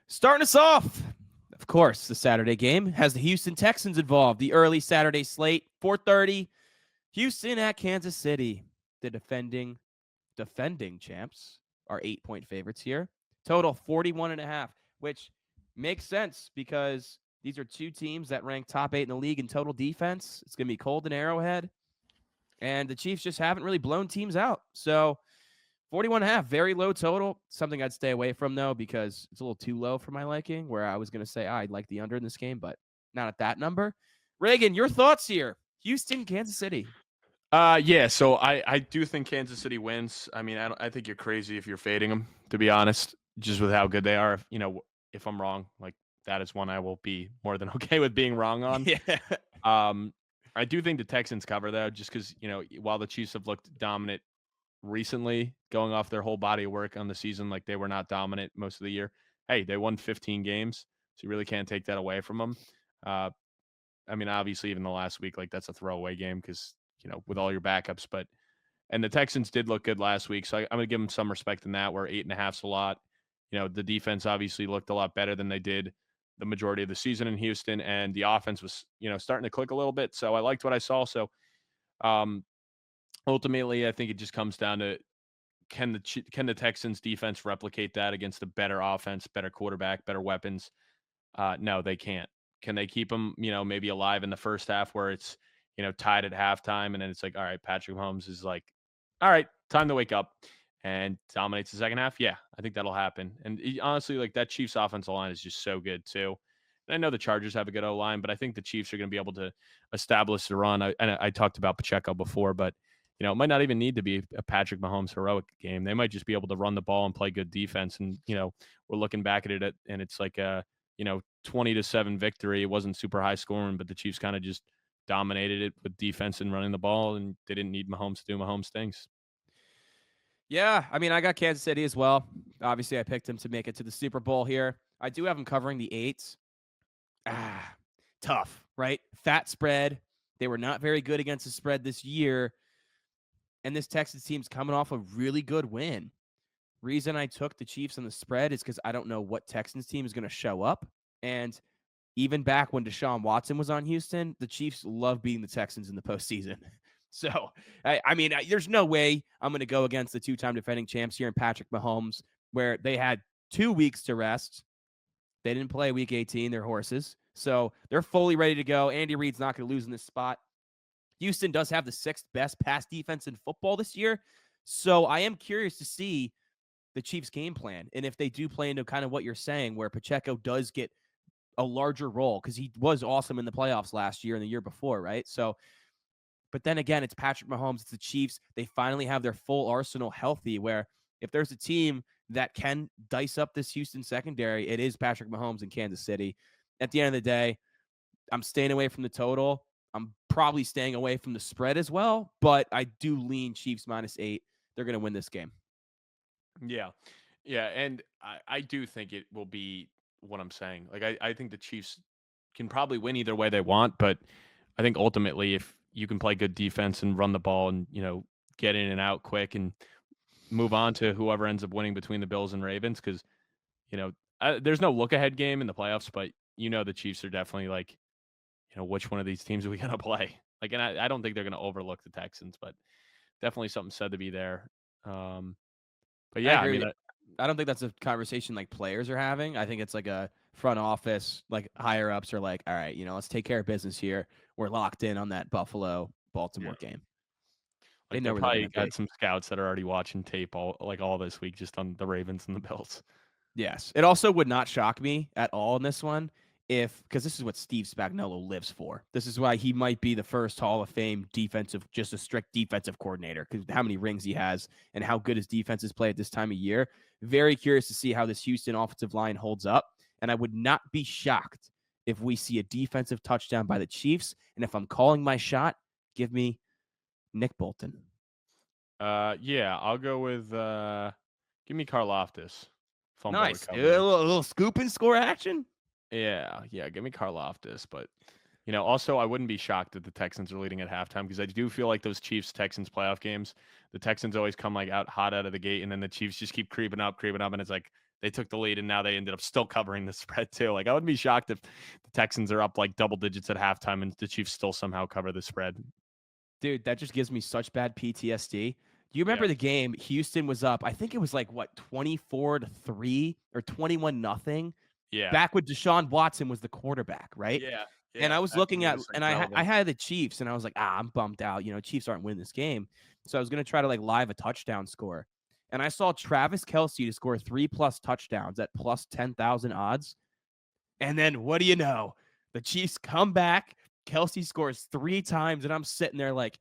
Starting us off, of course, the Saturday game has the Houston Texans involved. The early Saturday slate, 4:30, Houston at Kansas City. The defending champs are 8-point favorites here. Total 41.5, which makes sense because these are two teams that rank top 8 in the league in total defense. It's going to be cold in Arrowhead, and the Chiefs just haven't really blown teams out. So 41.5, very low total. Something I'd stay away from, though, because it's a little too low for my liking, where I was going to say I'd like the under in this game, but not at that number. Reagan, your thoughts here? Houston, Kansas City. Yeah, so I do think Kansas City wins. I mean, I think you're crazy if you're fading them, to be honest, just with how good they are. If I'm wrong, like that is one I will be more than okay with being wrong on. Yeah. Um, I do think the Texans cover though, just because while the Chiefs have looked dominant recently, going off their whole body of work on the season, like they were not dominant most of the year. Hey, they won 15 games, so you really can't take that away from them. Uh, I mean, obviously, even the last week, like that's a throwaway game because with all your backups. And the Texans did look good last week, so I'm going to give them some respect in that. Where 8.5's a lot. The defense obviously looked a lot better than they did the majority of the season in Houston, and the offense was starting to click a little bit. So I liked what I saw. So um, ultimately, I think it just comes down to can the Texans defense replicate that against a better offense, better quarterback, better weapons? No, they can't. Can they keep them, maybe alive in the first half where it's, tied at halftime and then it's like, all right, Patrick Mahomes is like, all right, time to wake up and dominates the second half? Yeah, I think that'll happen. And honestly, like that Chiefs offensive line is just so good too. And I know the Chargers have a good O line, but I think the Chiefs are going to be able to establish the run. I talked about Pacheco before, but it might not even need to be a Patrick Mahomes heroic game. They might just be able to run the ball and play good defense. And we're looking back at it and it's like a 20-7 victory. It wasn't super high scoring, but the Chiefs kind of just dominated it with defense and running the ball, and they didn't need Mahomes to do Mahomes things. Yeah, I mean, I got Kansas City as well. Obviously, I picked him to make it to the Super Bowl here. I do have him covering the 8s. Tough, right? Fat spread. They were not very good against the spread this year. And this Texans team's coming off a really good win. Reason I took the Chiefs on the spread is because I don't know what Texans team is going to show up. And even back when Deshaun Watson was on Houston, the Chiefs love beating the Texans in the postseason. So, I mean, there's no way I'm going to go against the two-time defending champs here in Patrick Mahomes, where they had 2 weeks to rest. They didn't play week 18, they're horses. So they're fully ready to go. Andy Reid's not going to lose in this spot. Houston does have the 6th best pass defense in football this year. So I am curious to see the Chiefs' game plan. And if they do play into kind of what you're saying, where Pacheco does get a larger role, because he was awesome in the playoffs last year and the year before, right? So, but then again, it's Patrick Mahomes, it's the Chiefs. They finally have their full arsenal healthy, where if there's a team that can dice up this Houston secondary, it is Patrick Mahomes in Kansas City. At the end of the day, I'm staying away from the total. I'm probably staying away from the spread as well, but I do lean Chiefs -8. They're going to win this game. Yeah. Yeah. And I do think it will be what I'm saying. Like, I think the Chiefs can probably win either way they want, but I think ultimately, if you can play good defense and run the ball and, get in and out quick and move on to whoever ends up winning between the Bills and Ravens, because, there's no look ahead game in the playoffs, but, the Chiefs are definitely like, which one of these teams are we going to play? Like, and I don't think they're going to overlook the Texans, but definitely something said to be there. But I yeah, I agree mean, with you. I don't think that's a conversation like players are having. I think it's like a front office, like higher ups are like, all right, let's take care of business here. We're locked in on that yeah, Buffalo-Baltimore game. They like know they're where they're going probably to be. got some scouts that are already watching tape all this week just on the Ravens and the Bills. Yes. It also would not shock me at all in this one because this is what Steve Spagnuolo lives for. This is why he might be the first Hall of Fame just a strict defensive coordinator, because how many rings he has and how good his defenses play at this time of year. Very curious to see how this Houston offensive line holds up. And I would not be shocked if we see a defensive touchdown by the Chiefs. And if I'm calling my shot, give me Nick Bolton. Yeah, I'll go with give me Karlaftis. Fumble Nice. A recovery. little scoop and score action. Yeah, give me Karlaftis. But also I wouldn't be shocked that the Texans are leading at halftime, because I do feel like those Chiefs Texans playoff games, the Texans always come like out hot out of the gate, and then the Chiefs just keep creeping up, and it's like they took the lead and now they ended up still covering the spread too. Like I would be shocked if the Texans are up like double digits at halftime and the Chiefs still somehow cover the spread. Dude, that just gives me such bad PTSD. Do you Yeah. remember the game Houston was up? I think it was like what 24-3 or 21-0 Yeah. back when Deshaun Watson was the quarterback, right? Yeah. And Yeah. I was Back looking when he at was like and I relevant. had the Chiefs and I was like, I'm bummed out. Chiefs aren't winning this game. So I was gonna try to like live a touchdown score. And I saw Travis Kelce to score 3+ touchdowns at plus 10,000 odds. And then what do you know? The Chiefs come back. Kelce scores 3 times, and I'm sitting there like,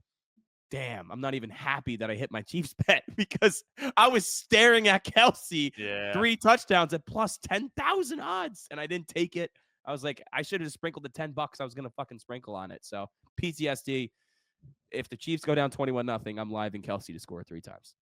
damn, I'm not even happy that I hit my Chiefs bet because I was staring at Kelce Yeah. 3 touchdowns at plus 10,000 odds, and I didn't take it. I was like, I should have sprinkled the $10 I was gonna fucking sprinkle on it. So PTSD. If the Chiefs go down 21-0, I'm live in Kelce to score 3 times.